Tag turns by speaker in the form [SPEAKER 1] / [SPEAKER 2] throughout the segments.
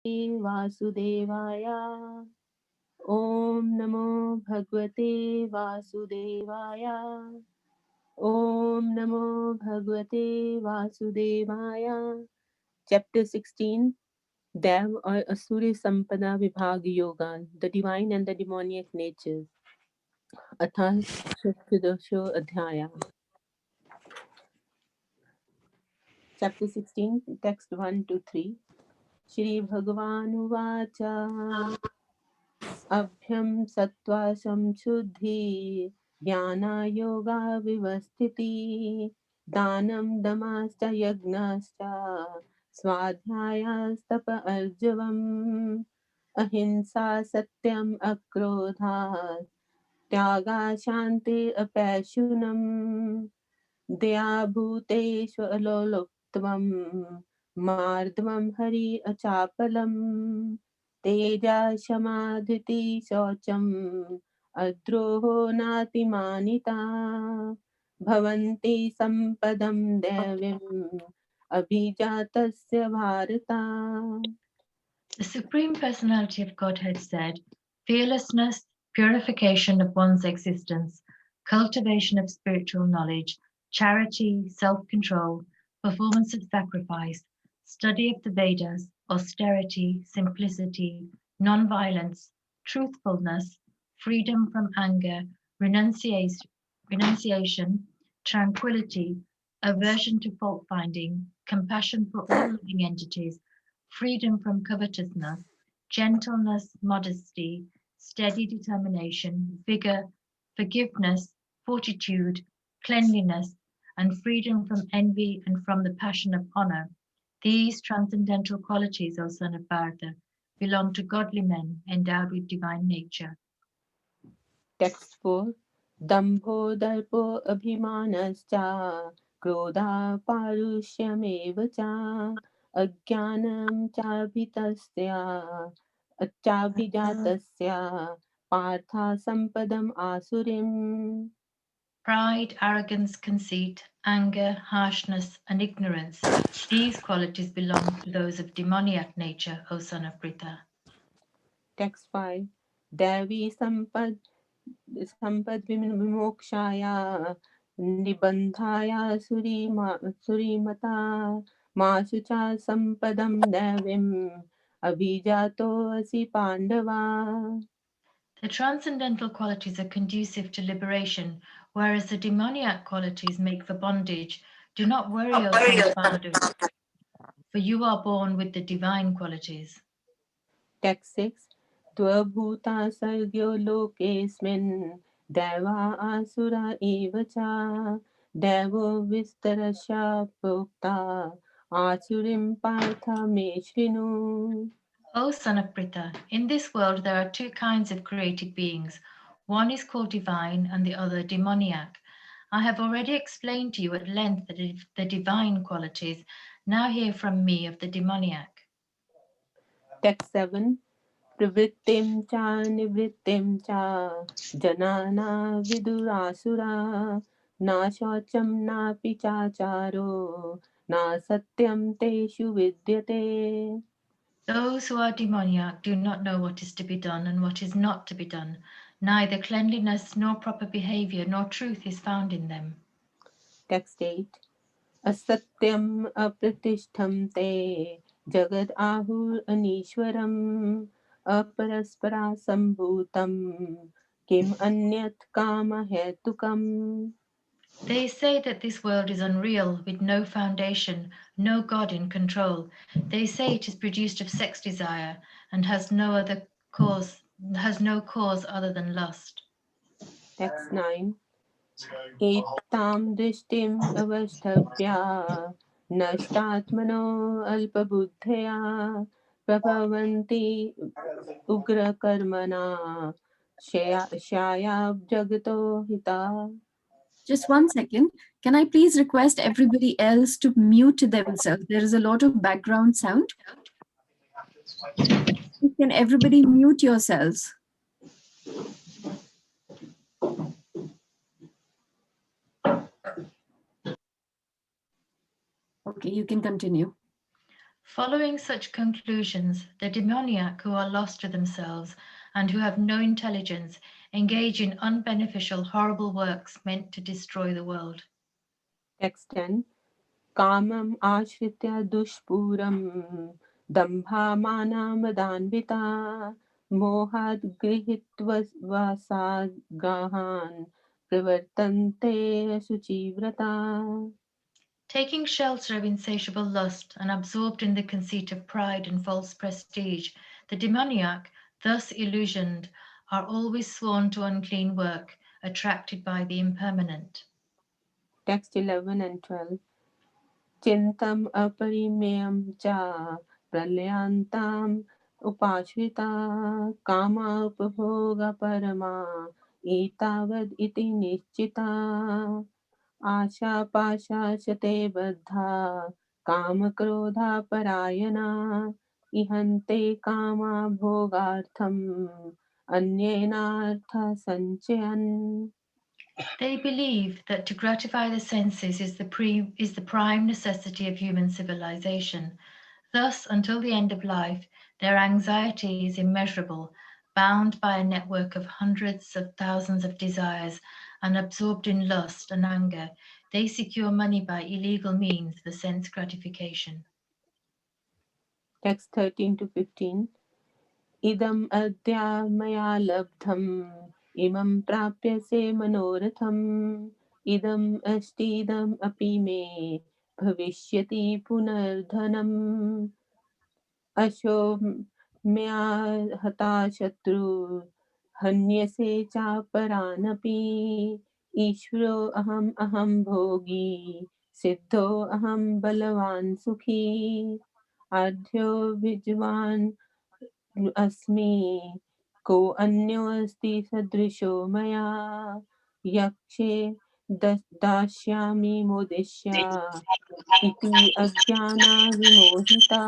[SPEAKER 1] वासुदेवाय। ॐ नमो भगवते वासुदेवाय। ॐ नमो भगवते वासुदेवाय। Chapter 16, Dev or Asuri Sampada Vibhag Yoga, the divine and the demoniac natures. अथ चतुर्दशो अध्यायः. Chapter 16, text 1 to 3. Shri Bhagavan Uvacha. अभ्यं Sattva संशुद्धि ज्ञानयोगा विवस्थिति दानं दमाश्च यज्ञश्च स्वाध्यायस्तप अर्जवम् अहिंसा सत्यम् अक्रोधात् त्यागा शान्ति अपैशुनम् दया भूतेष्वलोलुप्त्वम् मार्दवम् हरि अचापलम् तेजा क्षमाधृति शौचम् अद्रोहो नातिमानिता भवन्ति सम्पदं दैवीम् अभिजातस्य Bharat.
[SPEAKER 2] The Supreme Personality of Godhead said, fearlessness, purification of one's existence, cultivation of spiritual knowledge, charity, self-control, performance of sacrifice, study of the Vedas, austerity, simplicity, non-violence, truthfulness, freedom from anger, renunciation, tranquility, aversion to fault-finding, compassion for all living entities, freedom from covetousness, gentleness, modesty, steady determination, vigor, forgiveness, fortitude, cleanliness, and freedom from envy and from the passion of honor. These transcendental qualities, O son of Bharata, belong to godly men endowed with divine nature.
[SPEAKER 1] Text 4. Dambho darpo abhimanascha krodha parushyamev cha अज्ञानं चाभितस्य चाभिजातस्य Partha सम्पदम् आसुरीम्.
[SPEAKER 2] Pride, arrogance, conceit, anger, harshness, and ignorance, these qualities belong to those of demoniac nature, O son of Pritha.
[SPEAKER 1] Text 5. Devi sampad विमोक्षाय निबन्धाय सुरीमता मासु च सम्पदं दैवीम् अभिजातोऽसि पाण्डवा.
[SPEAKER 2] The transcendental qualities are conducive to liberation, whereas the demoniac qualities make for bondage. Do not worry, O son of Pandu, for you are born with the divine qualities.
[SPEAKER 1] Text 6. द्वभूता सर्ग्यो लोकेऽस्मिन् दैवा asura एव च दैवो विस्तरशा प्रोक्ता आसुरीं पार्थ मे शृणु.
[SPEAKER 2] O son of Pritha, in this world there are two kinds of created beings. One is called divine and the other demoniac. I have already explained to you at length the divine qualities. Now hear from me of the demoniac.
[SPEAKER 1] Text 7. प्रवृत्तिं च निवृत्तिं च जनाना विदुरासुरा न शौचं नापि चाचारो न सत्यं तेषु विद्यते.
[SPEAKER 2] Those who are demoniac do not know what is to be done and what is not to be done. Neither cleanliness nor proper behavior nor truth is found in them.
[SPEAKER 1] Text 8. असत्यम् अप्रतिष्ठं ते जगद आहुर अनीश्वरम् अपरस्परा सम्भूतं किम अन्यत् काम हेतुकम्.
[SPEAKER 2] They say that this world is unreal, with no foundation, no God in control. They say it is produced of sex desire and has no cause other than lust.
[SPEAKER 1] Text 9. एतां दृष्टिम् अवष्टभ्या नष्टात्मनो अल्पबुद्धया प्रभवन्ति उग्रकर्मणा क्षयाय जगतो हिता.
[SPEAKER 3] Just 1 second. Can I please request everybody else to mute themselves? There is a lot of background sound. Can everybody mute yourselves? Okay, you can continue.
[SPEAKER 2] Following such conclusions, the demoniac who are lost to themselves and who have no intelligence engage in unbeneficial, horrible works meant to destroy the world.
[SPEAKER 1] Text 10. Kamam ashritya dushpuram dambhamanamadaन्विता मोहाद् गृहीत्वा वासागाहान् प्रवर्तन्ते शुचिव्रता.
[SPEAKER 2] Taking shelter of insatiable lust and absorbed in the conceit of pride and false prestige, the demoniac, thus illusioned, are always sworn to unclean work, attracted by the impermanent.
[SPEAKER 1] Text 11 and 12. Chintam aparimeyam cha pralyantam upashrita kama upabhoga parama etavad iti nischita Asha पाशाशते बद्धा कामक्रोधा परायणा इहन्ते comma भोगार्थम् अन्येनार्थ संचयन्.
[SPEAKER 2] They believe that to gratify the senses is the prime necessity of human civilization. Thus, until the end of life, their anxiety is immeasurable, bound by a network of hundreds of thousands of desires, and absorbed in lust and anger, they secure money by illegal means for sense gratification.
[SPEAKER 1] Text 13 to 15. Idam adya maya labdham imam prapyase manoratham idam astidam api me bhavishyati punardhanam अशो म्या हता शत्रु हन्यसे चापरानपि ईश्वरो अहम अहम भोगी सिद्धो अहम बलवान सुखी आढ्यो विद्वान अस्मि को अन्यो अस्ति सदृशो मया यक्षे दास्यामि मोदिष्या इति अज्ञाना विमोहिता.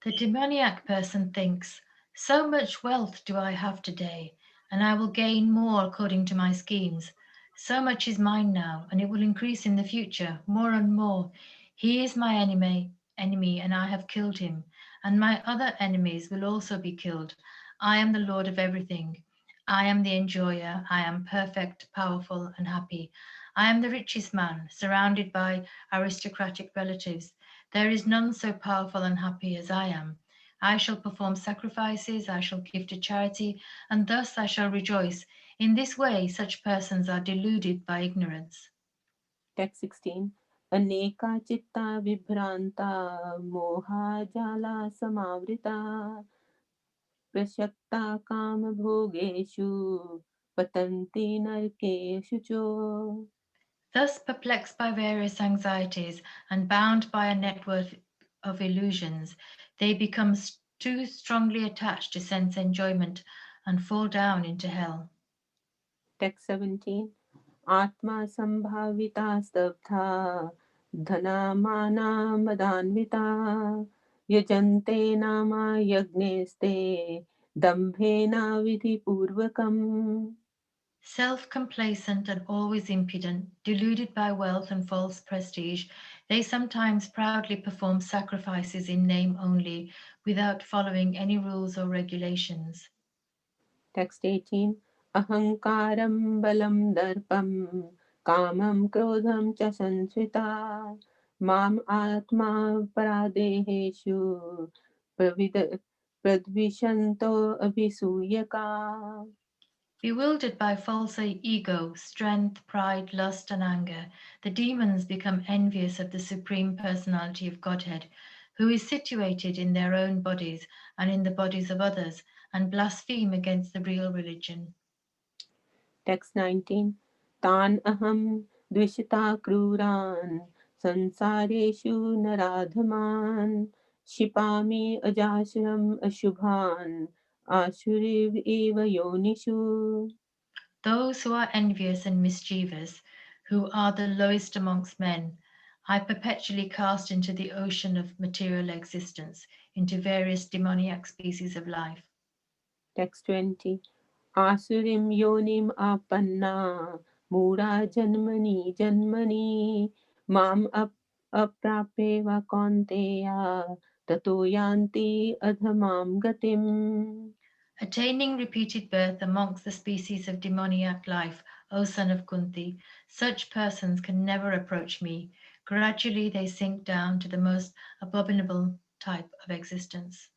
[SPEAKER 2] The demoniac person thinks, so much wealth do I have today, and I will gain more according to my schemes. So much is mine now, and it will increase in the future, more and more. He is my enemy, and I have killed him, and my other enemies will also be killed. I am the Lord of everything. I am the enjoyer. I am perfect, powerful, and happy. I am the richest man, surrounded by aristocratic relatives. There is none so powerful and happy as I am. I shall perform sacrifices, I shall give to charity, and thus I shall rejoice. In this way, such persons are deluded by ignorance.
[SPEAKER 1] Text 16. Aneka chitta vibhranta moha jala samavrita prashakta kama bhogeshu patanti narkeshu cho.
[SPEAKER 2] Thus, perplexed by various anxieties and bound by a network of illusions, they become too strongly attached to sense enjoyment and fall down into hell.
[SPEAKER 1] Text 17. Atma sambhavita stabdha dhanamana madanvita yajante nama yagneste dambhena vidhi purvakam.
[SPEAKER 2] Self-complacent and always impudent, deluded by wealth and false prestige, they sometimes proudly perform sacrifices in name only, without following any rules or regulations.
[SPEAKER 1] Text 18. Ahankaram balam darpam kamam krodham cha sansvita mam atma paradeheshu pradvishanto abhisuyaka.
[SPEAKER 2] Bewildered by false ego, strength, pride, lust, and anger, the demons become envious of the Supreme Personality of Godhead, who is situated in their own bodies and in the bodies of others, and blaspheme against the real religion.
[SPEAKER 1] Text 19. Tan aham dvishita kruran sansareshu naradhaman shipami ajashram ashubhan ashuriv eva yonishu.
[SPEAKER 2] Those who are envious and mischievous, who are the lowest amongst men, I perpetually cast into the ocean of material existence, into various demoniac species of life.
[SPEAKER 1] Text 20. Asurim yonim apanna mura janmani janmani mam अप्राप्येव कौन्तेया ततो यान्ति अधमां गतिम्.
[SPEAKER 2] Attaining repeated birth amongst the species of demoniac life, O son of Kunti, such persons can never approach me. Gradually they sink down to the most abominable type of existence.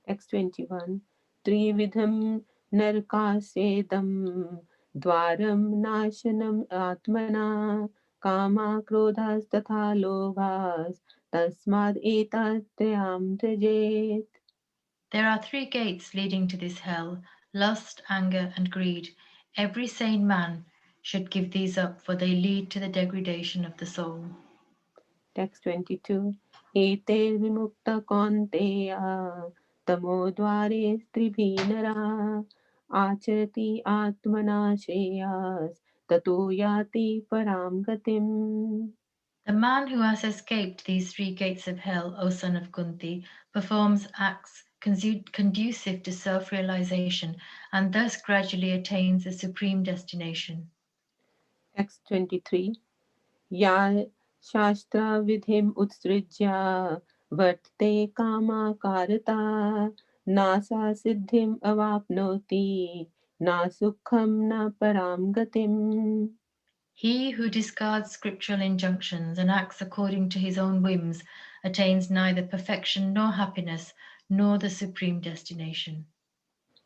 [SPEAKER 1] Text 21. Trividham narkasedam dwaram nashanam atmana kama krodhas tatha lobhas tasmad etatrayam tajet.
[SPEAKER 2] There are 3 gates leading to this hell: lust, anger, and greed. Every sane man should give these up, for they lead to the degradation of the soul.
[SPEAKER 1] Text 22. Eter vimukta kaunteya tamodware stribhinara acharati atmana shreyas tato yati param gatim.
[SPEAKER 2] The man who has escaped these 3 gates of hell, O son of Kunti, performs acts conducive to self-realization and thus gradually attains the supreme destination.
[SPEAKER 1] Text 23. Ya shastra vidhim utsrijya vartate kama karata nasa siddhim avapnoti na sukham na param gatim.
[SPEAKER 2] He who discards scriptural injunctions and acts according to his own whims attains neither perfection nor happiness, nor the supreme destination.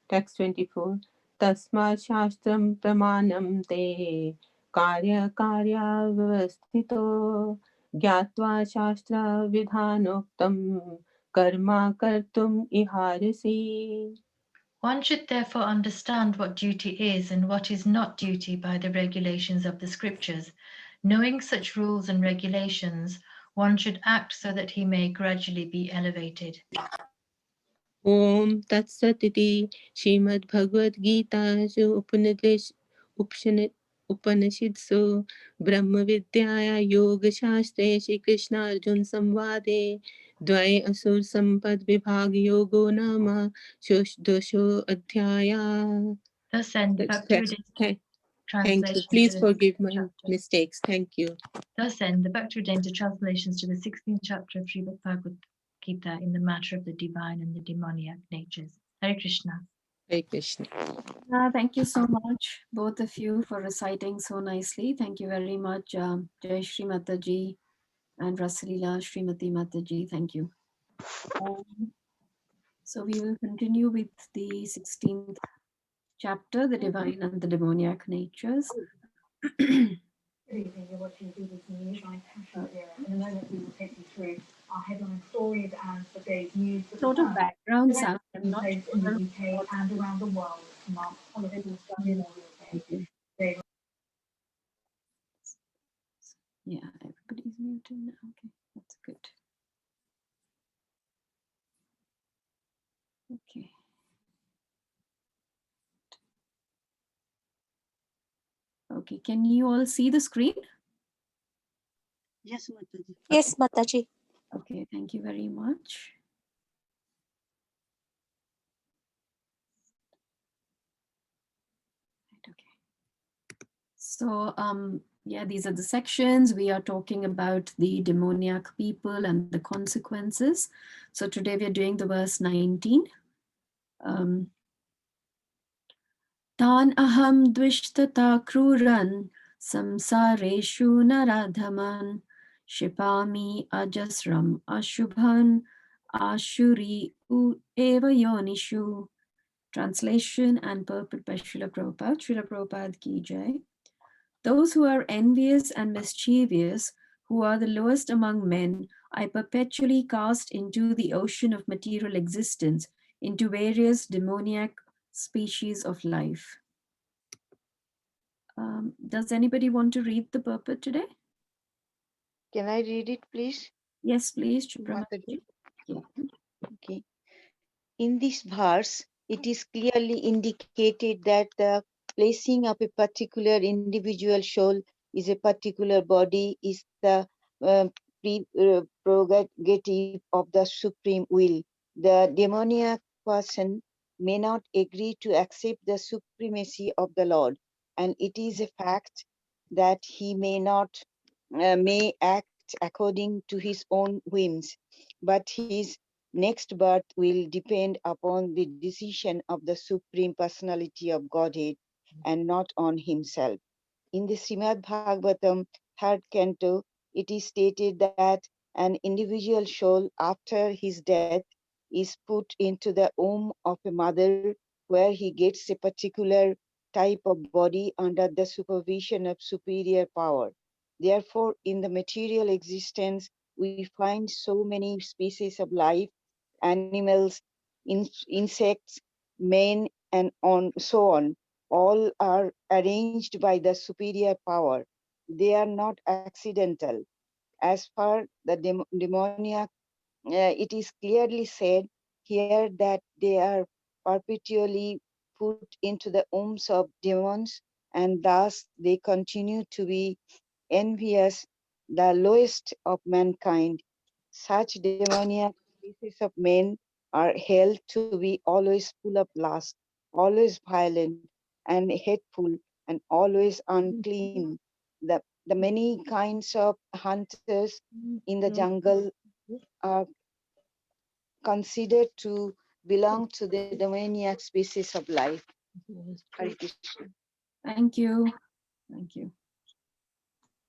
[SPEAKER 1] Text 24. Tasma shastram pramanam te karya karya vyavastito gyatva shastra vidhanoktam karma kartum iharasi.
[SPEAKER 2] One should therefore understand what duty is and what is not duty by the regulations of the scriptures. Knowing such rules and regulations, one should act so that he may gradually be elevated.
[SPEAKER 1] Om Tat Sat iti Srimad Bhagavad Gita Upanishadsu Brahma Vidyaya Yoga Shastre Shri Krishna Arjun Samvade Dvai Asur Sampad Vibhag Yogo Nama Dosho Adhyaya.
[SPEAKER 2] Thus end Bhaktivedanta
[SPEAKER 1] Thank you.
[SPEAKER 2] translations to
[SPEAKER 1] Please
[SPEAKER 2] the
[SPEAKER 1] forgive
[SPEAKER 2] 16th
[SPEAKER 1] my
[SPEAKER 2] chapter.
[SPEAKER 1] mistakes. Thank you.
[SPEAKER 2] Thus end the Bhaktivedanta translations to the 16th chapter of Srimad Bhagavad Gita in the matter of the divine and the demoniac natures. Hare Krishna.
[SPEAKER 1] Hare Krishna.
[SPEAKER 3] Thank you so much, both of you, for reciting so nicely. Thank you very much, Jai Shri Mataji and Rasalila Srimati Mataji. Thank you. So we will continue with the 16th chapter, the divine and the demoniac natures.
[SPEAKER 4] Good evening, you're watching BBC News. I'm Pasha Vera. In a moment, we will take you through our headline stories and the day's news.
[SPEAKER 3] A lot of background sound. I'm
[SPEAKER 4] Taking
[SPEAKER 3] not
[SPEAKER 4] place in the
[SPEAKER 3] sure
[SPEAKER 4] UK
[SPEAKER 3] what's
[SPEAKER 4] and around the world marks political study in the
[SPEAKER 3] Thank
[SPEAKER 4] UK.
[SPEAKER 3] you.
[SPEAKER 4] They
[SPEAKER 3] Yeah, everybody's muted now. Okay, that's good. Okay. Okay, can you all see the screen?
[SPEAKER 5] Yes, Mataji.
[SPEAKER 6] Yes, Mataji.
[SPEAKER 3] Okay, thank you very much. Right, okay. So, yeah, these are the sections. We are talking about the demoniac people and the consequences. So today we are doing the verse 19. Tan aham dvishtata kruran samsareshu naradhaman shipami ajasram ashubhan ashuri u eva yonishu. Translation and purport by Srila Prabhupada. Srila Prabhupada ki jai. Those who are envious and mischievous, who are the lowest among men, I perpetually cast into the ocean of material existence, into various demoniac species of life. Does anybody want to read the purport today?
[SPEAKER 5] Can I read it, please?
[SPEAKER 3] Yes, please, Chupra
[SPEAKER 5] Mataji.
[SPEAKER 3] Mataji. Yeah.
[SPEAKER 5] Okay. In this verse, it is clearly indicated that the placing of a particular individual soul is a particular body is the prerogative of the supreme will. The demoniac person may not agree to accept the supremacy of the Lord, and it is a fact that he may act act according to his own whims, but his next birth will depend upon the decision of the Supreme Personality of Godhead and not on himself. In the Srimad Bhagavatam, third canto, it is stated that an individual soul after his death is put into the womb of a mother where he gets a particular type of body under the supervision of superior power. Therefore, in the material existence, we find so many species of life, animals, insects, men, and so on. All are arranged by the superior power. They are not accidental. As for the demoniac, it is clearly said here that they are perpetually put into the wombs of demons, and thus they continue to be envious, the lowest of mankind. Such demoniac species of men are held to be always full of lust, always violent and hateful, and always unclean. The many kinds of hunters in the jungle are considered to belong to the demoniac species of life. Hare Krishna.
[SPEAKER 3] Thank you. Thank you.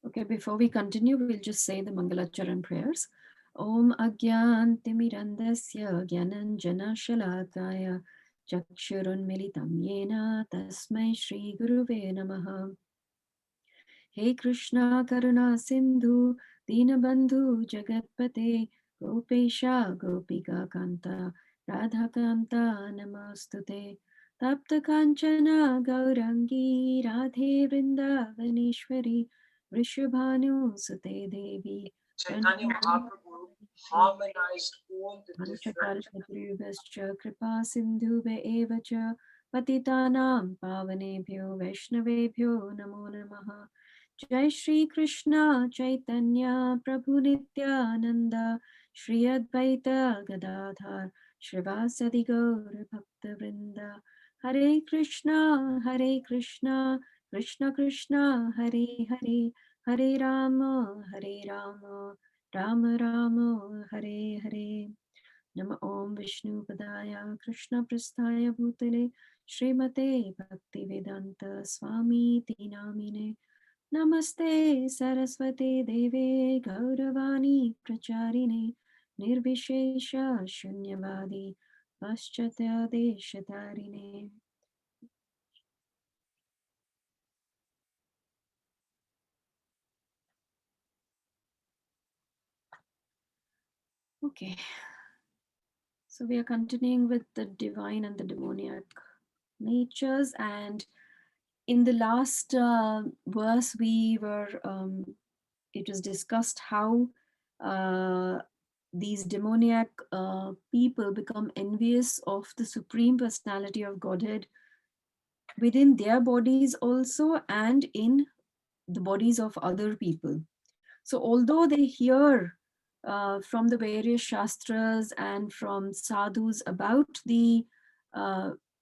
[SPEAKER 3] Okay, before we continue, we'll just say the Mangalacharan prayers. Om Agyantimirandasya Gyananjana Shalakaya Chakshurun Militam Yena Tasmai Shri Guruve Namaha. He Krishna Karuna Sindhu Dinabandhu Jagatpate Gopesha Gopika Kanta Radha Kanta Namastute Tapta Kanchana Gaurangi Radhe Vrindavaneshwari Vrishabhanu Sute Devi
[SPEAKER 6] Chaitanya Mahaprabhu harmonized all the different
[SPEAKER 3] Panchakalpatriyugascha Kripa Sindhube Eva Cha Patitanam Pavanebhyo Vaishnavebhyo Namo Namaha. Jai Shri Krishna Chaitanya Prabhu Nityananda Shri Advaita Gadadhar Shrivasadi Gaur Bhakta Vrinda. Hare Krishna Krishna Krishna Hare Hare Hare Rama Rama Rama Hare Hare. Nama Om Vishnu Padaya Krishna Prasthaya Bhutale Srimate Bhaktivedanta Swami Tinamine. Namaste Saraswate Deve Gauravani Pracharine Nirvishesha Shunyavadi Paschatya Deshatarine. Okay, so we are continuing with the divine and the demoniac natures, and in the last verse we were it was discussed how these demoniac people become envious of the Supreme Personality of Godhead within their bodies also and in the bodies of other people. So although they hear from the various shastras and from sadhus about the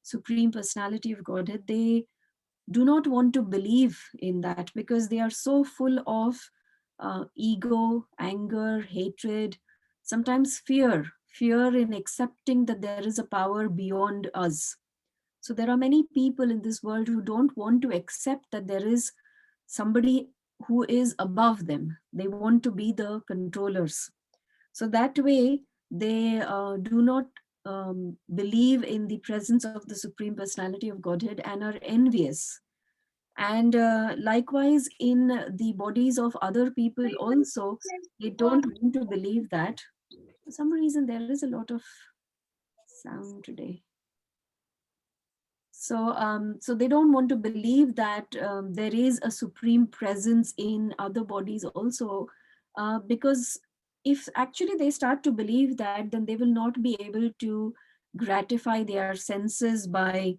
[SPEAKER 3] Supreme Personality of Godhead, they do not want to believe in that because they are so full of ego, anger, hatred, sometimes fear in accepting that there is a power beyond us. So there are many people in this world who don't want to accept that there is somebody who is above them. They want to be the controllers. So that way, they do not believe in the presence of the Supreme Personality of Godhead and are envious. And likewise, in the bodies of other people also, they don't want to believe that. For some reason, there is a lot of sound today. So they don't want to believe that there is a supreme presence in other bodies also, because if actually they start to believe that, then they will not be able to gratify their senses by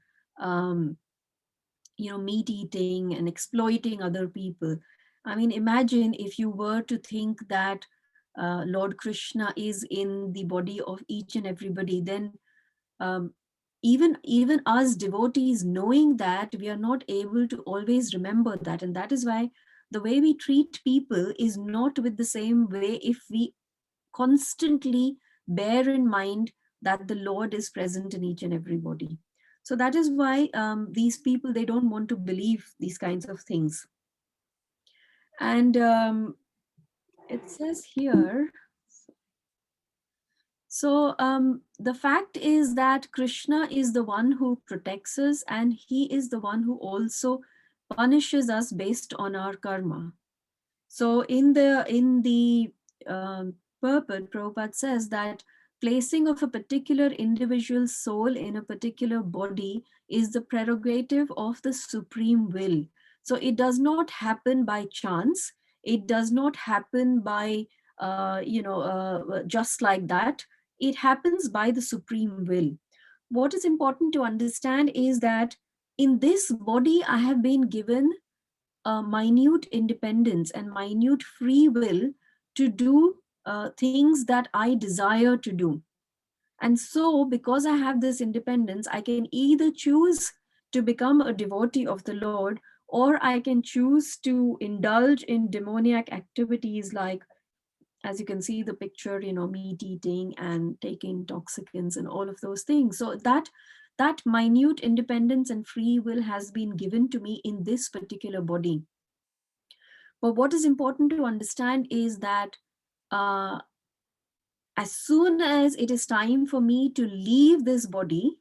[SPEAKER 3] meat eating and exploiting other people. I mean, imagine if you were to think that Lord Krishna is in the body of each and everybody, then even us devotees, knowing that, we are not able to always remember that. And that is why the way we treat people is not with the same way if we constantly bear in mind that the Lord is present in each and everybody. So that is why these people, they don't want to believe these kinds of things. And it says here, so the fact is that Krishna is the one who protects us, and he is the one who also punishes us based on our karma. So in the purport, Prabhupada says that placing of a particular individual soul in a particular body is the prerogative of the supreme will. So it does not happen by chance. It does not happen by, just like that. It happens by the supreme will. What is important to understand is that in this body, I have been given a minute independence and minute free will to do things that I desire to do. And so, because I have this independence, I can either choose to become a devotee of the Lord, or I can choose to indulge in demoniac activities like, as you can see the picture, meat eating and taking intoxicants and all of those things. So that minute independence and free will has been given to me in this particular body. But what is important to understand is that as soon as it is time for me to leave this body,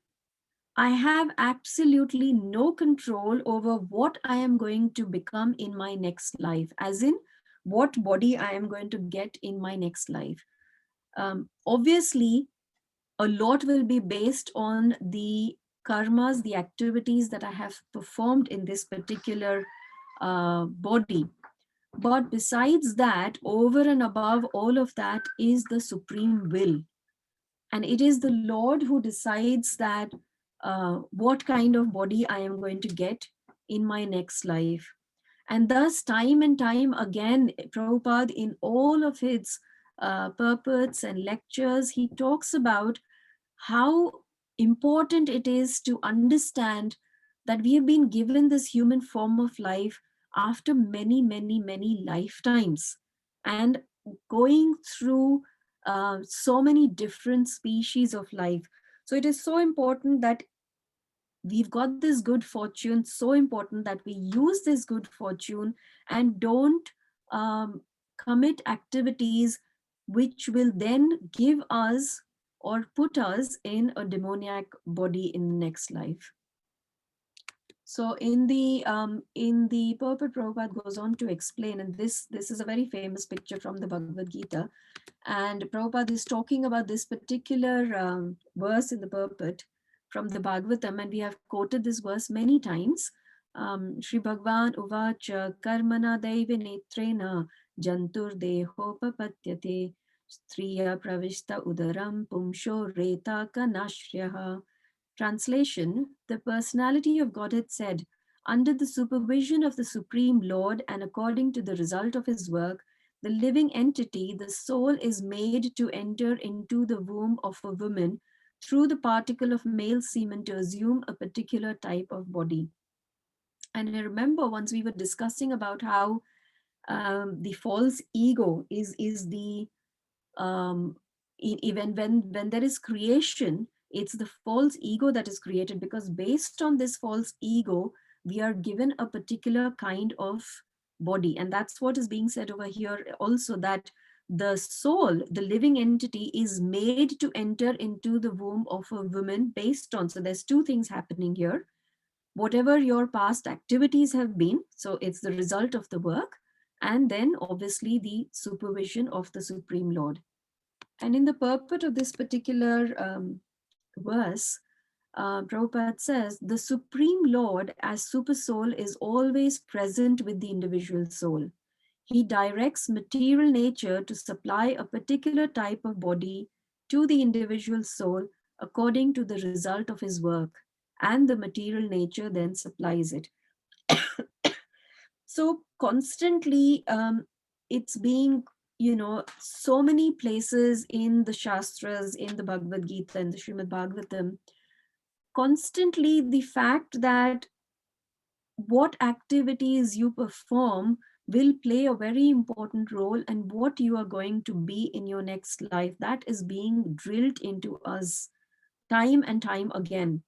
[SPEAKER 3] I have absolutely no control over what I am going to become in my next life, as in what body I am going to get in my next life. Obviously, a lot will be based on the karmas, the activities that I have performed in this particular body. But besides that, over and above all of that is the supreme will. And it is the Lord who decides that what kind of body I am going to get in my next life. And thus, time and time again, Prabhupada, in all of his purports and lectures, he talks about how important it is to understand that we have been given this human form of life after many, many, many lifetimes, and going through so many different species of life. So it is so important that we've got this good fortune, so important that we use this good fortune and don't commit activities which will then give us or put us in a demoniac body in the next life. So in the purport, Prabhupada goes on to explain, and this is a very famous picture from the Bhagavad Gita, and Prabhupada is talking about this particular verse in the purport from the Bhagavatam, and we have quoted this verse many times. Shri Bhagavan uvacha karmana daivi netrena jantur dehopapatyate striya pravishta udaram pumsho reta kanashriyaha. Translation: the personality of Godhead said, under the supervision of the Supreme Lord and according to the result of his work, the living entity, the soul, is made to enter into the womb of a woman through the particle of male semen to assume a particular type of body. And I remember once we were discussing about how the false ego is the even when there is creation, it's the false ego that is created, because based on this false ego, we are given a particular kind of body. And that's what is being said over here also, that the soul, the living entity, is made to enter into the womb of a woman based on, so there's two things happening here. Whatever your past activities have been, so it's the result of the work, and then obviously the supervision of the Supreme Lord. And in the purport of this particular verse, Prabhupada says, the Supreme Lord as Super Soul is always present with the individual soul. He directs material nature to supply a particular type of body to the individual soul according to the result of his work, and the material nature then supplies it. So constantly it's being, so many places in the Shastras, in the Bhagavad Gita and the Srimad Bhagavatam, constantly the fact that what activities you perform will play a very important role, and what you are going to be in your next life, that is being drilled into us time and time again.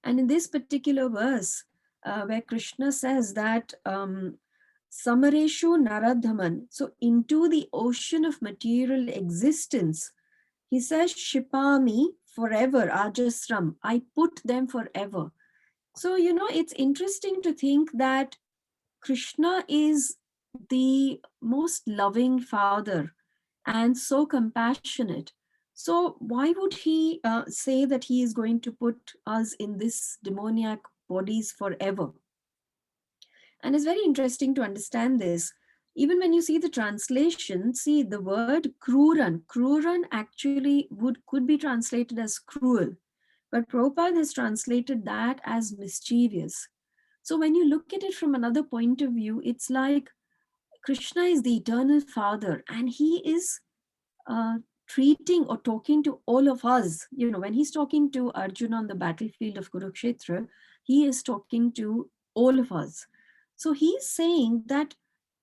[SPEAKER 3] And in this particular verse, where Krishna says that Samareshu Naradhaman, so into the ocean of material existence, he says, Shipami forever, Ajasram, I put them forever. So, you know, it's interesting to think that Krishna is the most loving father and so compassionate. So why would he say that he is going to put us in this demoniac bodies forever? And it's very interesting to understand this. Even when you see the translation, see the word kruran. Kruran actually could be translated as cruel, but Prabhupada has translated that as mischievous. So when you look at it from another point of view, it's like Krishna is the eternal father, and he is treating or talking to all of us. You know, when he's talking to Arjuna on the battlefield of Kurukshetra, he is talking to all of us. So he's saying that,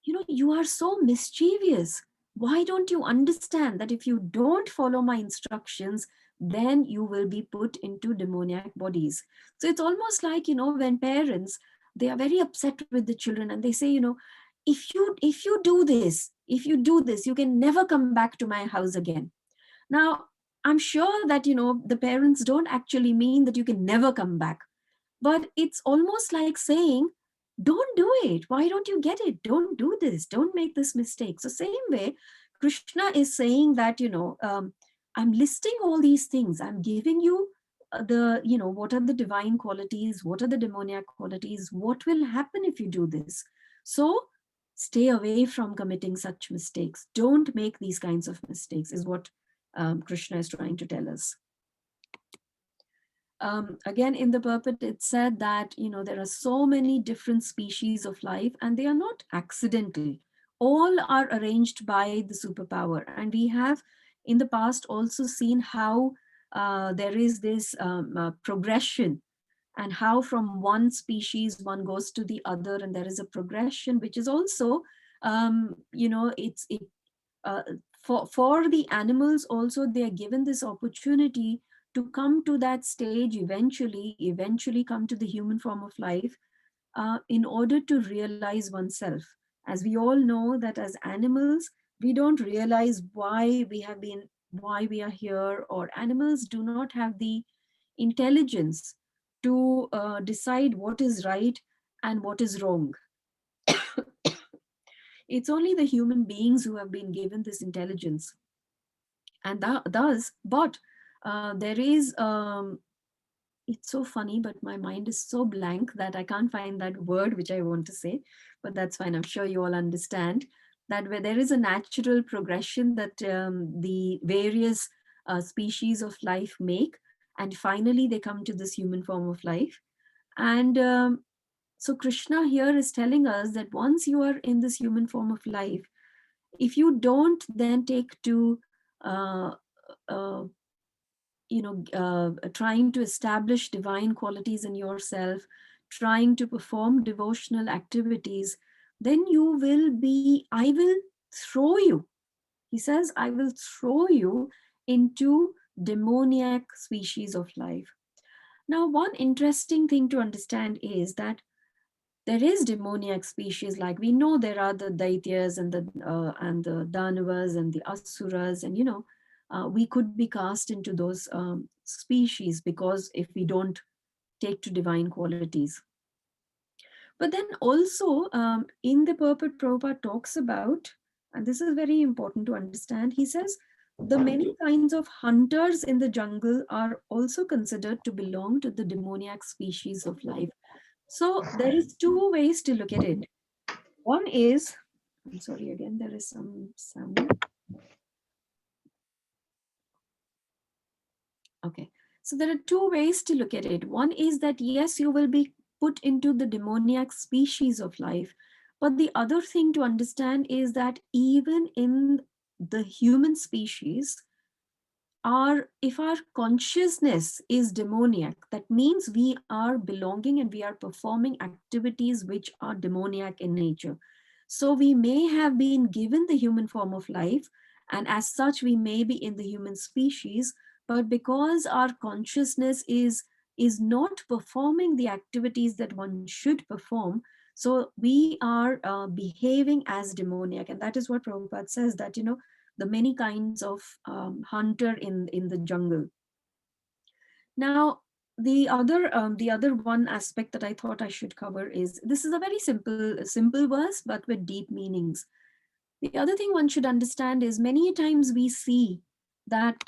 [SPEAKER 3] you know, you are so mischievous. Why don't you understand that if you don't follow my instructions, then you will be put into demoniac bodies? So it's almost like, you know, when parents, they are very upset with the children and they say, you know, if you do this, you can never come back to my house again. Now, I'm sure that, you know, the parents don't actually mean that you can never come back, but it's almost like saying, don't do it. Why don't you get it? Don't do this. Don't make this mistake. So same way, Krishna is saying that, you know, I'm listing all these things. I'm giving you you know, what are the divine qualities? What are the demoniac qualities? What will happen if you do this? So stay away from committing such mistakes. Don't make these kinds of mistakes, is what Krishna is trying to tell us. Again, in the purport, it said that, you know, there are so many different species of life and they are not accidental. All are arranged by the superpower. And we have in the past also seen how there is this progression, and how from one species one goes to the other, and there is a progression, which is also, you know, uh, for the animals also, they are given this opportunity to come to that stage eventually come to the human form of life, in order to realize oneself. As we all know that as animals, we don't realize why we are here, or animals do not have the intelligence to decide what is right and what is wrong. It's only the human beings who have been given this intelligence. And thus, but there is, it's so funny, but my mind is so blank that I can't find that word which I want to say, but that's fine. I'm sure you all understand that where there is a natural progression that the various species of life make, and finally they come to this human form of life. And so Krishna here is telling us that once you are in this human form of life, if you don't then take to uh, uh, you know, trying to establish divine qualities in yourself, trying to perform devotional activities, then you will be, I will throw you. He says, I will throw you into demoniac species of life. Now, one interesting thing to understand is that there is demoniac species, like we know there are the Daityas and the Danavas and the Asuras, and you know, we could be cast into those species because if we don't take to divine qualities. But then also in the purport, Prabhupada talks about, and this is very important to understand, he says, the many kinds of hunters in the jungle are also considered to belong to the demoniac species of life. So there is two ways to look at it. One is, I'm sorry, again, there is some sound. Okay, so there are two ways to look at it. One is that, yes, you will be put into the demoniac species of life. But the other thing to understand is that even in the human species, if our consciousness is demoniac, that means we are belonging and we are performing activities which are demoniac in nature. So we may have been given the human form of life, and as such we may be in the human species, but because our consciousness is not performing the activities that one should perform, so we are behaving as demoniac. And that is what Prabhupada says, that, you know, the many kinds of hunter in the jungle. Now, the other one aspect that I thought I should cover is, this is a very simple verse, but with deep meanings. The other thing one should understand is, many times we see that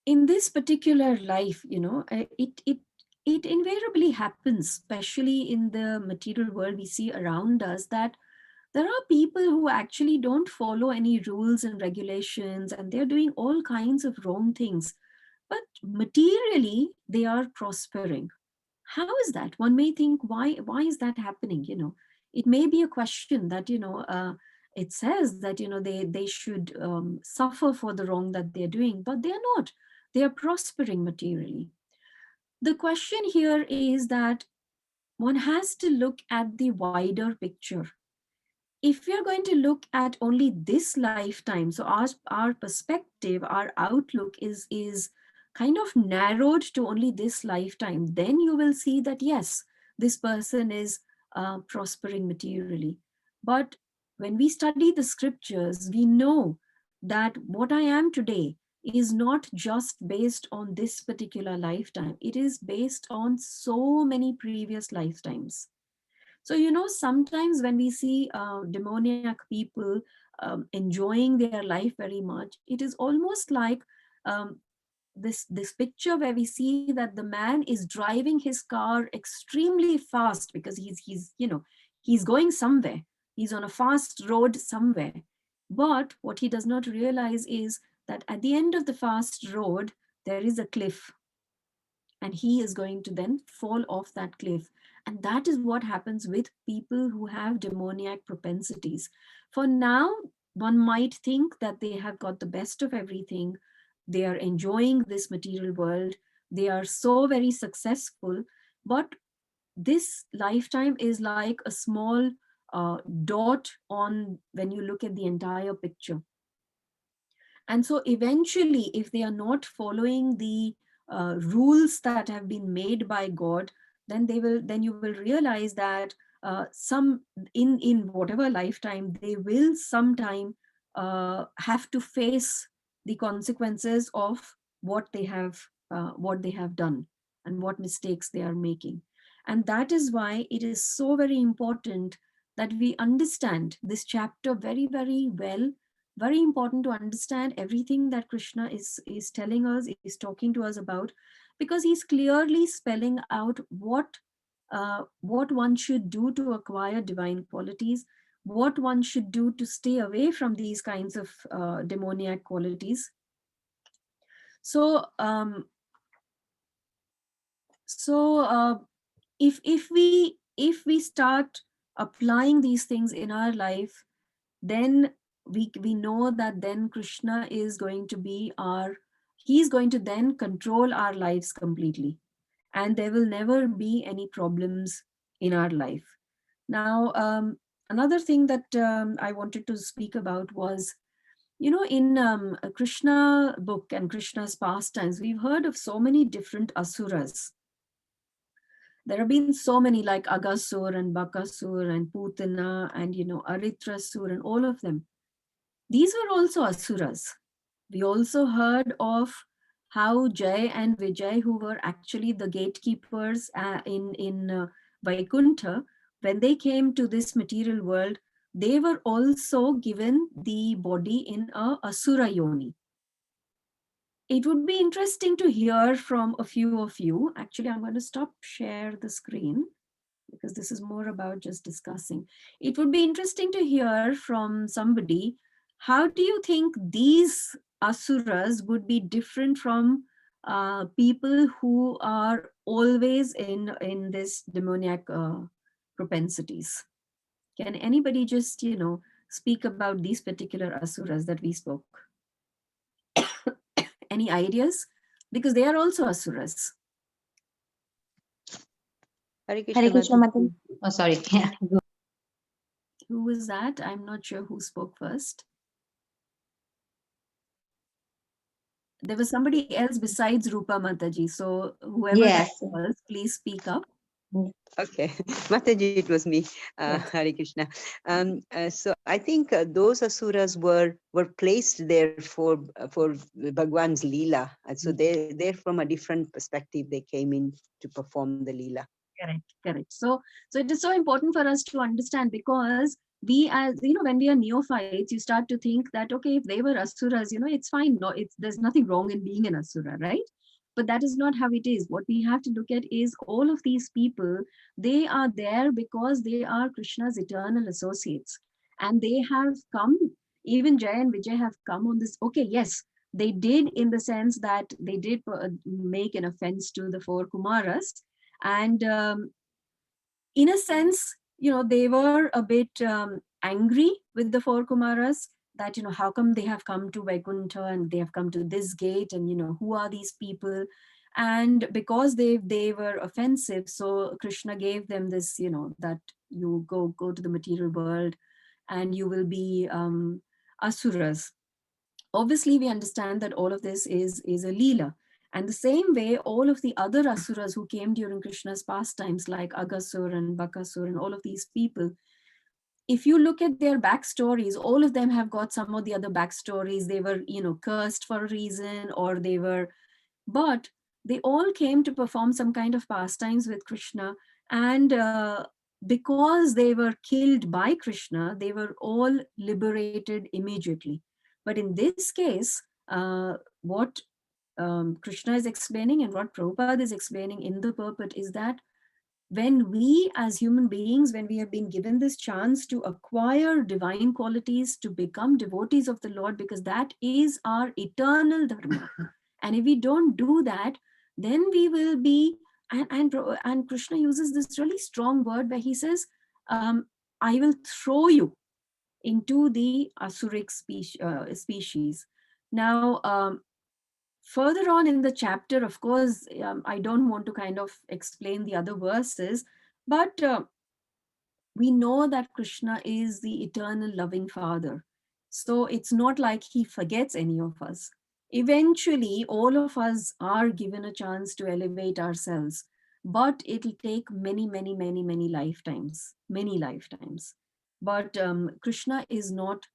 [SPEAKER 3] in this particular life, you know, it invariably happens, especially in the material world we see around us, that there are people who actually don't follow any rules and regulations, and they're doing all kinds of wrong things, but materially they are prospering. How is that? One may think, why is that happening? You know, it may be a question that, you know, it says that, you know, they should suffer for the wrong that they're doing, but they're not. They are prospering materially. The question here is that one has to look at the wider picture. If we are going to look at only this lifetime, so our perspective, our outlook is kind of narrowed to only this lifetime, then you will see that yes, this person is prospering materially. But when we study the scriptures, we know that what I am today is not just based on this particular lifetime. It is based on so many previous lifetimes. So, you know, sometimes when we see demoniac people enjoying their life very much, it is almost like um, this picture where we see that the man is driving his car extremely fast because he's you know, he's going somewhere. He's on a fast road somewhere. But what he does not realize is that at the end of the fast road, there is a cliff, and he is going to then fall off that cliff. And that is what happens with people who have demoniac propensities. For now, one might think that they have got the best of everything. They are enjoying this material world. They are so very successful. But this lifetime is like a small dot on when you look at the entire picture. And so eventually, if they are not following the rules that have been made by God, then you will realize that some in whatever lifetime, they will sometime have to face the consequences of what they have done and what mistakes they are making. And that is why it is so very important that we understand this chapter very, very well. Very important to understand everything that Krishna is telling us, is talking to us about, because he's clearly spelling out what one should do to acquire divine qualities, what one should do to stay away from these kinds of demoniac qualities. So if we start applying these things in our life, then we know that then Krishna is going to be he's going to then control our lives completely, and there will never be any problems in our life. Now, another thing that I wanted to speak about was, you know, in a Krishna book and Krishna's pastimes, we've heard of so many different asuras. There have been so many, like Agasur and Bakasur and Putana and, you know, Aritrasur and all of them. These were also asuras. We also heard of how Jay and Vijay, who were actually the gatekeepers in Vaikuntha, when they came to this material world, they were also given the body in a asura yoni. It would be interesting to hear from a few of you. Actually, I'm going to stop share the screen because this is more about just discussing. It would be interesting to hear from somebody, how do you think these asuras would be different from people who are always in this demoniac propensities? Can anybody just, you know, speak about these particular asuras that we spoke? Any ideas? Because they are also asuras.
[SPEAKER 5] Hare
[SPEAKER 7] Hare Krishna,
[SPEAKER 5] Mataji.
[SPEAKER 7] Mataji. Oh, sorry. Yeah.
[SPEAKER 3] Who was that? I'm not sure who spoke first. There was somebody else besides Rupa Mataji. So whoever that
[SPEAKER 7] Yes.
[SPEAKER 3] was, please speak up.
[SPEAKER 8] Okay, Mataji, it was me,
[SPEAKER 3] Yes.
[SPEAKER 8] Hare Krishna. So I think those asuras were placed there for Bhagwan's Leela. So they're from a different perspective. They came in to perform the Leela.
[SPEAKER 3] Correct. So it is so important for us to understand, because we, as you know, when we are neophytes, you start to think that, okay, if they were asuras, it's fine. No, there's nothing wrong in being an asura, right? But that is not how it is. What we have to look at is all of these people, they are there because they are Krishna's eternal associates. And they have come, even Jay and Vijay have come on this. Okay, yes, they did, in the sense that they did make an offense to the four Kumaras. And in a sense, they were a bit angry with the four Kumaras, that, how come they have come to Vaikuntha and they have come to this gate, and, who are these people? And because they were offensive, so Krishna gave them this, that you go to the material world and you will be asuras. Obviously, we understand that all of this is a Leela. And the same way, all of the other asuras who came during Krishna's pastimes, like Agasur and Bakasur and all of these people, if you look at their backstories, all of them have got some of the other backstories. They were, cursed for a reason, or but they all came to perform some kind of pastimes with Krishna. And because they were killed by Krishna, they were all liberated immediately. But in this case, what Krishna is explaining and what Prabhupada is explaining in the purport is that when we as human beings, when we have been given this chance to acquire divine qualities, to become devotees of the Lord, because that is our eternal dharma. And if we don't do that, then we will be, and Krishna uses this really strong word where he says, I will throw you into the asuric species. Now, further on in the chapter, of course, I don't want to kind of explain the other verses, but we know that Krishna is the eternal loving Father. So it's not like he forgets any of us. Eventually, all of us are given a chance to elevate ourselves, but it'll take many, many, many, many lifetimes, many lifetimes. But Krishna is not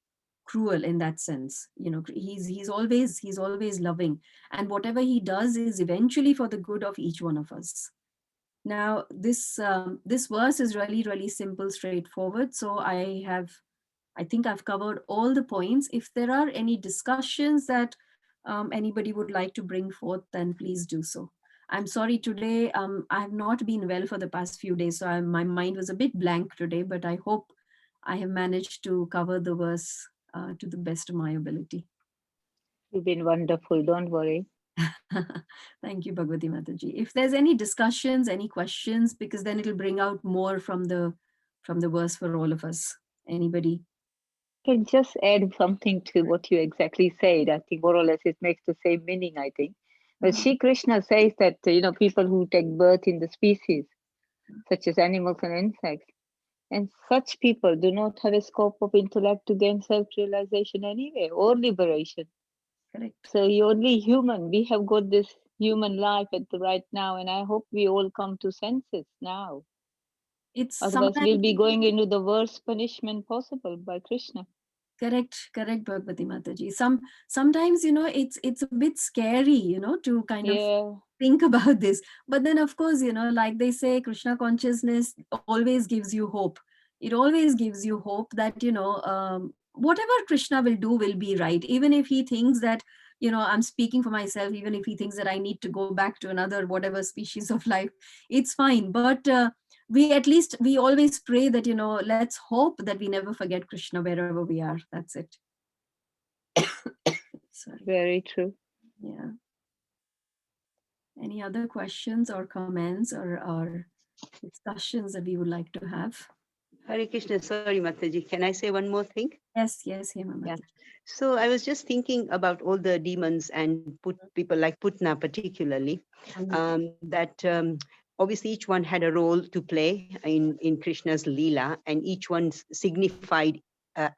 [SPEAKER 3] cruel in that sense. He's always loving, and whatever he does is eventually for the good of each one of us. Now, this verse is really, really simple, straightforward. So I think I've covered all the points. If there are any discussions that anybody would like to bring forth, then please do so. I'm sorry, today I have not been well for the past few days, so my mind was a bit blank today, but I hope I have managed to cover the verse to the best of my ability.
[SPEAKER 9] You've been wonderful, don't worry.
[SPEAKER 3] Thank you, Bhagavati Mataji. If there's any discussions, any questions, because then it'll bring out more from the verse for all of us. Anybody?
[SPEAKER 9] Can just add something to what you exactly said. I think more or less it makes the same meaning, I think. But Shri Krishna says that, people who take birth in the species, such as animals and insects, and such people do not have a scope of intellect to gain self-realization anyway, or liberation.
[SPEAKER 3] Correct.
[SPEAKER 9] So you're only human. We have got this human life at the right now, and I hope we all come to senses now. Otherwise, we'll be going into the worst punishment possible by Krishna.
[SPEAKER 3] Correct, Bhagavati Mataji. Sometimes, it's a bit scary, to kind of think about this. But then, of course, like they say, Krishna consciousness always gives you hope. It always gives you hope that, whatever Krishna will do will be right. Even if he thinks that, I'm speaking for myself, even if he thinks that I need to go back to another whatever species of life, it's fine. But we always pray that, let's hope that we never forget Krishna wherever we are. That's it. Sorry.
[SPEAKER 9] Very true.
[SPEAKER 3] Yeah. Any other questions or comments or discussions that we would like to have?
[SPEAKER 8] Hare Krishna, sorry, Mataji. Can I say one more thing?
[SPEAKER 3] Yes, Hema Mataji.
[SPEAKER 8] Yeah. So I was just thinking about all the demons and people like Putna particularly, that obviously each one had a role to play in Krishna's Leela, and each one signified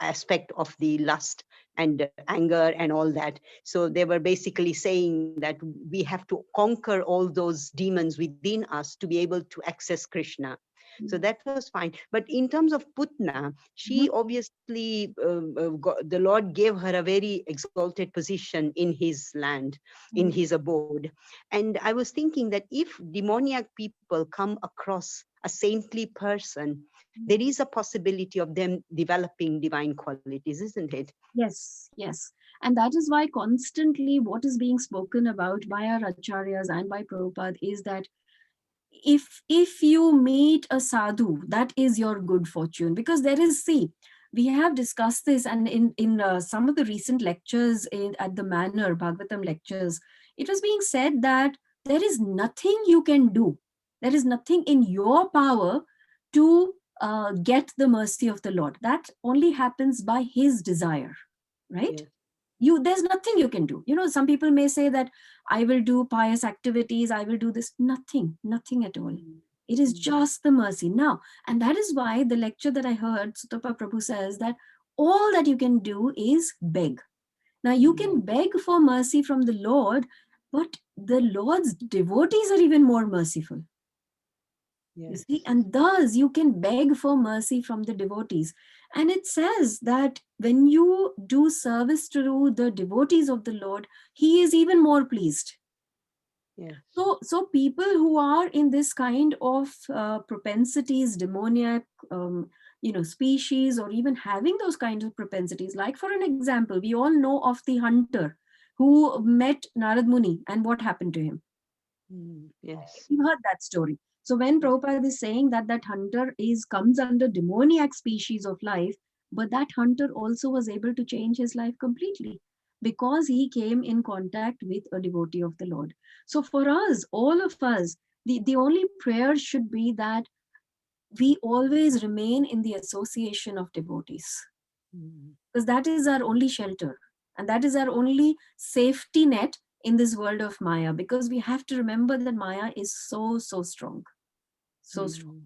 [SPEAKER 8] aspect of the lust and anger and all that. So they were basically saying that we have to conquer all those demons within us to be able to access Krishna. So that was fine. But in terms of Putna, she obviously, the Lord gave her a very exalted position in his land, in his abode. And I was thinking that if demoniac people come across a saintly person, there is a possibility of them developing divine qualities, isn't it?
[SPEAKER 3] Yes, yes. And that is why constantly what is being spoken about by our acharyas and by Prabhupada is that if you meet a sadhu, that is your good fortune. Because there is, see, we have discussed this, and in some of the recent lectures at the Manor Bhagavatam lectures, it was being said that there is nothing you can do. There is nothing in your power to get the mercy of the Lord. That only happens by his desire, right?
[SPEAKER 8] Yeah.
[SPEAKER 3] There's nothing you can do. Some people may say that I will do pious activities, I will do this. Nothing at all. It is just the mercy. Now, and that is why the lecture that I heard, Sutapa Prabhu says that all that you can do is beg. Now, you can beg for mercy from the Lord, but the Lord's devotees are even more merciful. You see, and thus you can beg for mercy from the devotees. And it says that when you do service to the devotees of the Lord, he is even more pleased.
[SPEAKER 8] Yeah.
[SPEAKER 3] So people who are in this kind of propensities, demoniac, species, or even having those kinds of propensities, like for an example, we all know of the hunter who met Narad Muni and what happened to him.
[SPEAKER 8] Yes.
[SPEAKER 3] You heard that story. So when Prabhupada is saying that hunter comes under demoniac species of life, but that hunter also was able to change his life completely because he came in contact with a devotee of the Lord. So for us, all of us, the only prayer should be that we always remain in the association of devotees, because that is our only shelter and that is our only safety net in this world of Maya, because we have to remember that Maya is so strong. So strong.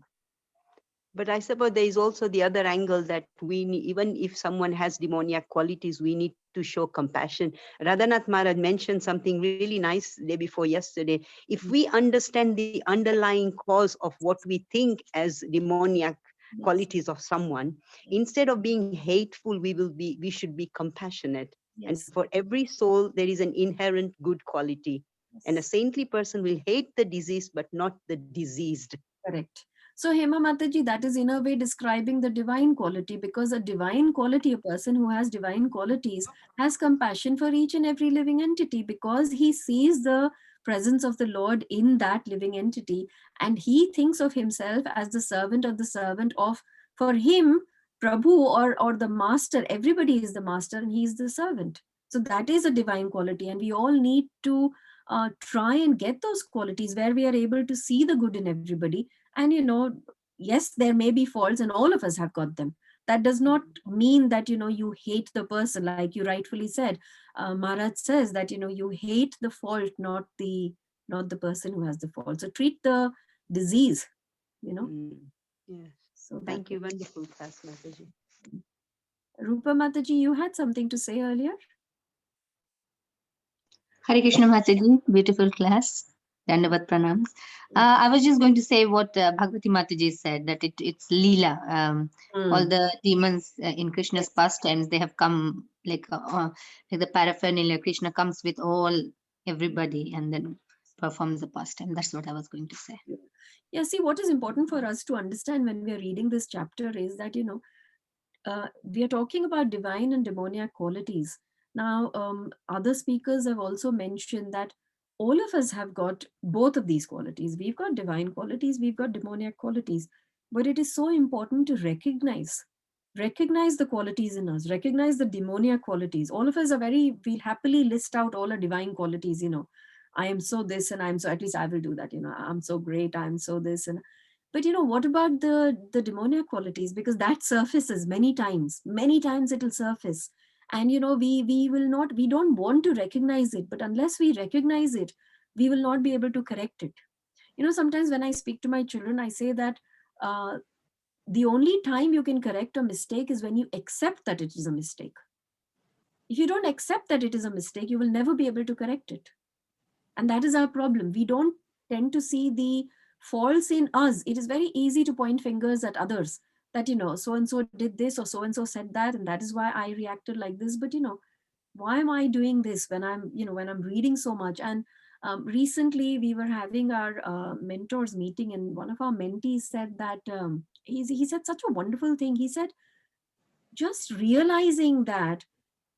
[SPEAKER 8] But I suppose there is also the other angle that even if someone has demoniac qualities, we need to show compassion. Radhanath Maharaj mentioned something really nice day before yesterday. If we understand the underlying cause of what we think as demoniac qualities of someone, instead of being hateful, we should be compassionate. And for every soul, there is an inherent good quality. And a saintly person will hate the disease, but not the diseased.
[SPEAKER 3] Correct. So Hema Mataji, that is in a way describing the divine quality, because a divine quality, a person who has divine qualities, has compassion for each and every living entity, because he sees the presence of the Lord in that living entity, and he thinks of himself as the servant of the servant of, for him, Prabhu or the master, everybody is the master and he is the servant. So that is a divine quality, and we all need to try and get those qualities where we are able to see the good in everybody. And yes, there may be faults and all of us have got them. That does not mean that you hate the person, like you rightfully said. Maharaj says that you hate the fault, not the person who has the fault. So treat the disease.
[SPEAKER 8] Yes.
[SPEAKER 3] So
[SPEAKER 8] thank you. Wonderful class, Mataji.
[SPEAKER 3] Rupa Mataji, you had something to say earlier.
[SPEAKER 7] Hare Krishna Mataji, beautiful class. Dandavat pranams. I was just going to say what Bhagavati Mataji said, that it's Leela. All the demons in Krishna's pastimes, they have come like the paraphernalia. Krishna comes with everybody and then performs the pastime. That's what I was going to say.
[SPEAKER 3] Yeah, see, what is important for us to understand when we are reading this chapter is that, we are talking about divine and demoniac qualities. Now, other speakers have also mentioned that all of us have got both of these qualities. We've got divine qualities, we've got demoniac qualities, but it is so important to recognize the qualities in us, recognize the demoniac qualities. All of us we'll happily list out all our divine qualities, I am so this and I'm so, at least I will do that, I'm so great, I'm so this. But what about the demoniac qualities? Because that surfaces many times it'll surface. And we don't want to recognize it, but unless we recognize it, we will not be able to correct it. You know, sometimes when I speak to my children, I say that the only time you can correct a mistake is when you accept that it is a mistake. If you don't accept that it is a mistake, you will never be able to correct it. And that is our problem. We don't tend to see the faults in us. It is very easy to point fingers at others that, you know, so and so did this or so and so said that, and that is why I reacted like this. But, you know, why am I doing this when I'm, you know, when I'm reading so much? And recently we were having our mentors meeting, and one of our mentees said that he said such a wonderful thing. He said, just realizing that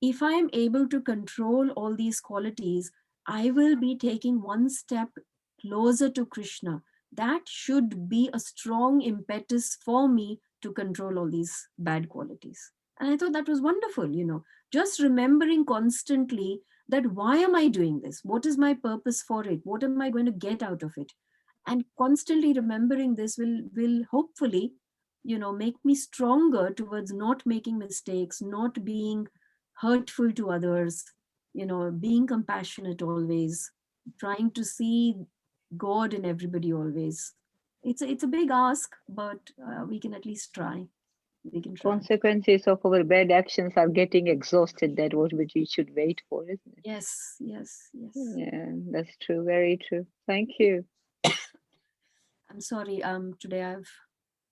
[SPEAKER 3] if I am able to control all these qualities, I will be taking one step closer to Krishna. That should be a strong impetus for me to control all these bad qualities. And I thought that was wonderful, you know, just remembering constantly that why am I doing this? What is my purpose for it? What am I going to get out of it? And constantly remembering this will hopefully, you know, make me stronger towards not making mistakes, not being hurtful to others, you know, being compassionate always, trying to see God in everybody always. It's a big ask, but we can at least try. We can try.
[SPEAKER 9] Consequences of our bad actions are getting exhausted. That what which we should wait for, isn't it?
[SPEAKER 3] Yes, yes, yes.
[SPEAKER 9] Yeah, that's true. Very true. Thank you.
[SPEAKER 3] I'm sorry. Today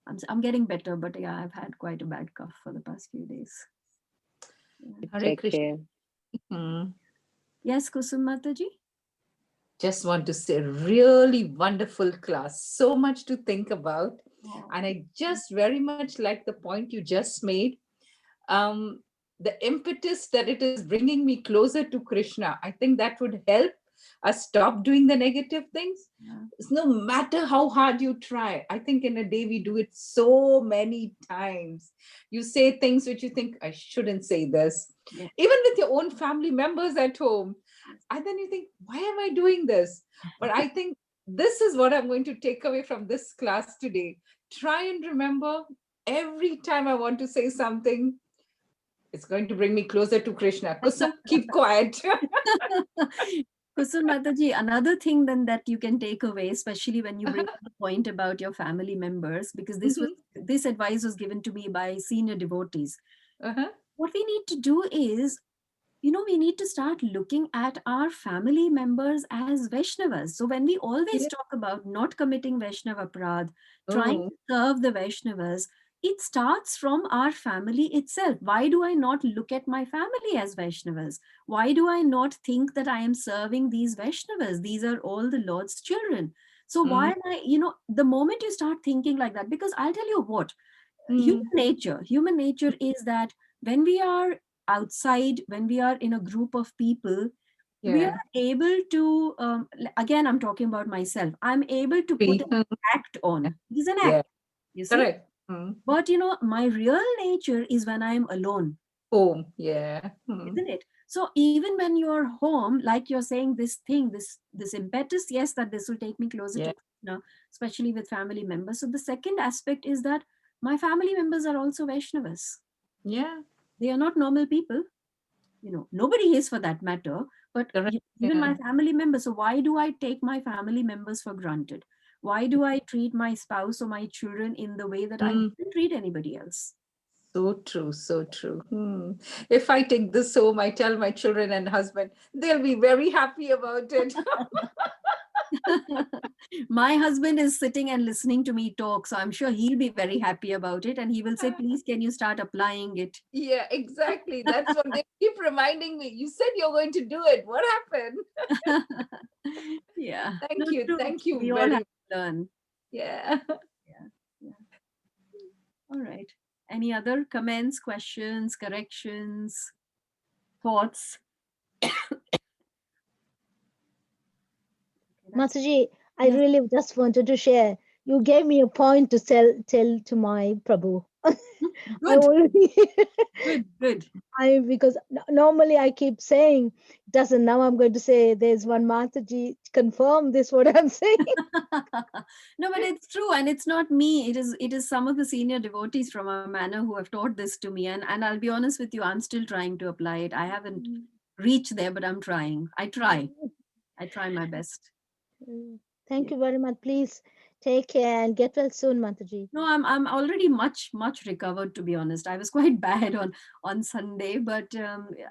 [SPEAKER 3] I'm getting better, but yeah, I've had quite a bad cough for the past few days. Yeah.
[SPEAKER 10] Hare
[SPEAKER 9] Take
[SPEAKER 10] Krishna.
[SPEAKER 9] care.
[SPEAKER 3] Yes, Kusum Mataji?
[SPEAKER 10] Just want to say, really wonderful class. So much to think about. And I just very much like the point you just made. The impetus that it is bringing me closer to Krishna. I think that would help us stop doing the negative things. No matter how hard you try, I think in a day we do it so many times. You say things which you think, I shouldn't say this.
[SPEAKER 3] Yeah.
[SPEAKER 10] Even with your own family members at home. And then you think, why am I doing this? But I think this is what I'm going to take away from this class today. Try and remember every time I want to say something, it's going to bring me closer to Krishna. Kusum, keep quiet.
[SPEAKER 3] Kusum Mataji, another thing then that you can take away, especially when you bring up the point about your family members, because this advice was given to me by senior devotees. What we need to do is, you know, we need to start looking at our family members as Vaishnavas. So when we always talk about not committing Vaishnava Aparadh, trying to serve the Vaishnavas, it starts from our family itself. Why do I not look at my family as Vaishnavas? Why do I not think that I am serving these Vaishnavas? These are all the Lord's children. So why am I, you know, the moment you start thinking like that, because I'll tell you what, human nature is that when we are outside, when we are in a group of people, we are able to, again, I'm talking about myself, I'm able to put an act on. It is an act, you see?
[SPEAKER 10] Correct.
[SPEAKER 3] But, you know, my real nature is when I'm alone.
[SPEAKER 10] Home,
[SPEAKER 3] Isn't it? So even when you're home, like you're saying this thing, this impetus, yes, that this will take me closer to Krishna, especially with family members. So the second aspect is that my family members are also Vaishnavas.
[SPEAKER 10] Yeah.
[SPEAKER 3] They are not normal people. You know, nobody is for that matter, but even my family members. So why do I take my family members for granted? Why do I treat my spouse or my children in the way that I wouldn't treat anybody else?
[SPEAKER 10] So true, so true. If I take this home, I tell my children and husband, they'll be very happy about it.
[SPEAKER 3] My husband is sitting and listening to me talk, so I'm sure he'll be very happy about it, and he will say, please, can you start applying it?
[SPEAKER 10] Yeah, exactly. That's what they keep reminding me. You said you're going to do it. What happened?
[SPEAKER 3] Yeah.
[SPEAKER 10] Thank you. Thank you.
[SPEAKER 3] We all have to learn.
[SPEAKER 10] Yeah.
[SPEAKER 3] All right. Any other comments, questions, corrections, thoughts?
[SPEAKER 11] Mataji, I really just wanted to share. You gave me a point to tell to my Prabhu.
[SPEAKER 3] Good.
[SPEAKER 11] Because normally I keep saying doesn't. Now I'm going to say there's one Mataji confirm this what I'm saying.
[SPEAKER 3] No, but it's true, and it's not me. It is some of the senior devotees from our manor who have taught this to me, and I'll be honest with you, I'm still trying to apply it. I haven't reached there, but I'm trying. I try my best.
[SPEAKER 11] Thank you very much. Please take care and get well soon, Mataji.
[SPEAKER 3] No, I'm already much recovered, to be honest. I was quite bad on Sunday, but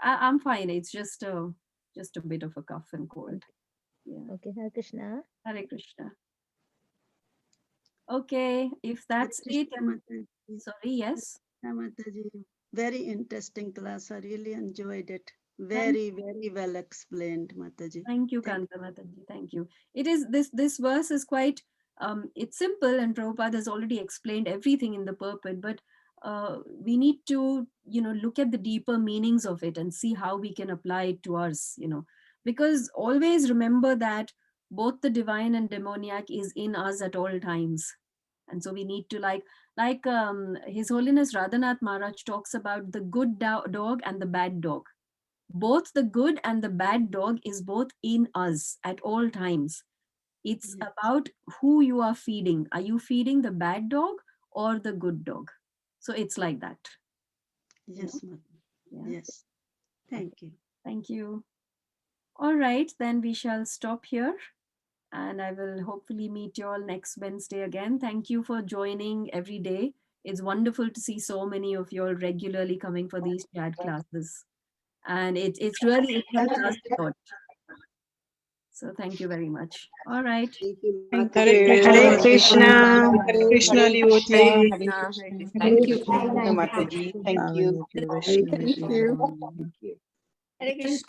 [SPEAKER 3] I'm fine. It's just a bit of a cough and cold. Yeah.
[SPEAKER 11] Okay, Hare Krishna.
[SPEAKER 3] Hare Krishna. Okay, if that's it. Sorry, yes.
[SPEAKER 12] Mataji, very interesting class. I really enjoyed it. Very well explained, Mataji.
[SPEAKER 3] Thank you, Kanta Mataji. Thank you. It is this verse is quite it's simple, and Prabhupada has already explained everything in the purport, but we need to, look at the deeper meanings of it and see how we can apply it to us, because always remember that both the divine and demoniac is in us at all times. And so we need to like His Holiness Radhanath Maharaj talks about the good dog and the bad dog. Both the good and the bad dog is both in us at all times. It's about who you are feeding. Are you feeding the bad dog or the good dog? So it's like that.
[SPEAKER 12] Yes, Mataji.
[SPEAKER 3] Yeah.
[SPEAKER 12] Yes. Thank you.
[SPEAKER 3] Thank you. All right, then we shall stop here. And I will hopefully meet you all next Wednesday again. Thank you for joining every day. It's wonderful to see so many of you all regularly coming for these chat classes. And it helps us a lot. So thank you very much. All right.
[SPEAKER 8] Thank
[SPEAKER 1] Hare
[SPEAKER 8] you.
[SPEAKER 1] Krishna.
[SPEAKER 8] Hare Krishna.
[SPEAKER 6] Hare Krishna, devotee.
[SPEAKER 1] Hare Krishna.
[SPEAKER 10] Thank you.
[SPEAKER 8] Mataji. Thank you.
[SPEAKER 12] Thank you.
[SPEAKER 8] Thank you.
[SPEAKER 1] Hare Krishna.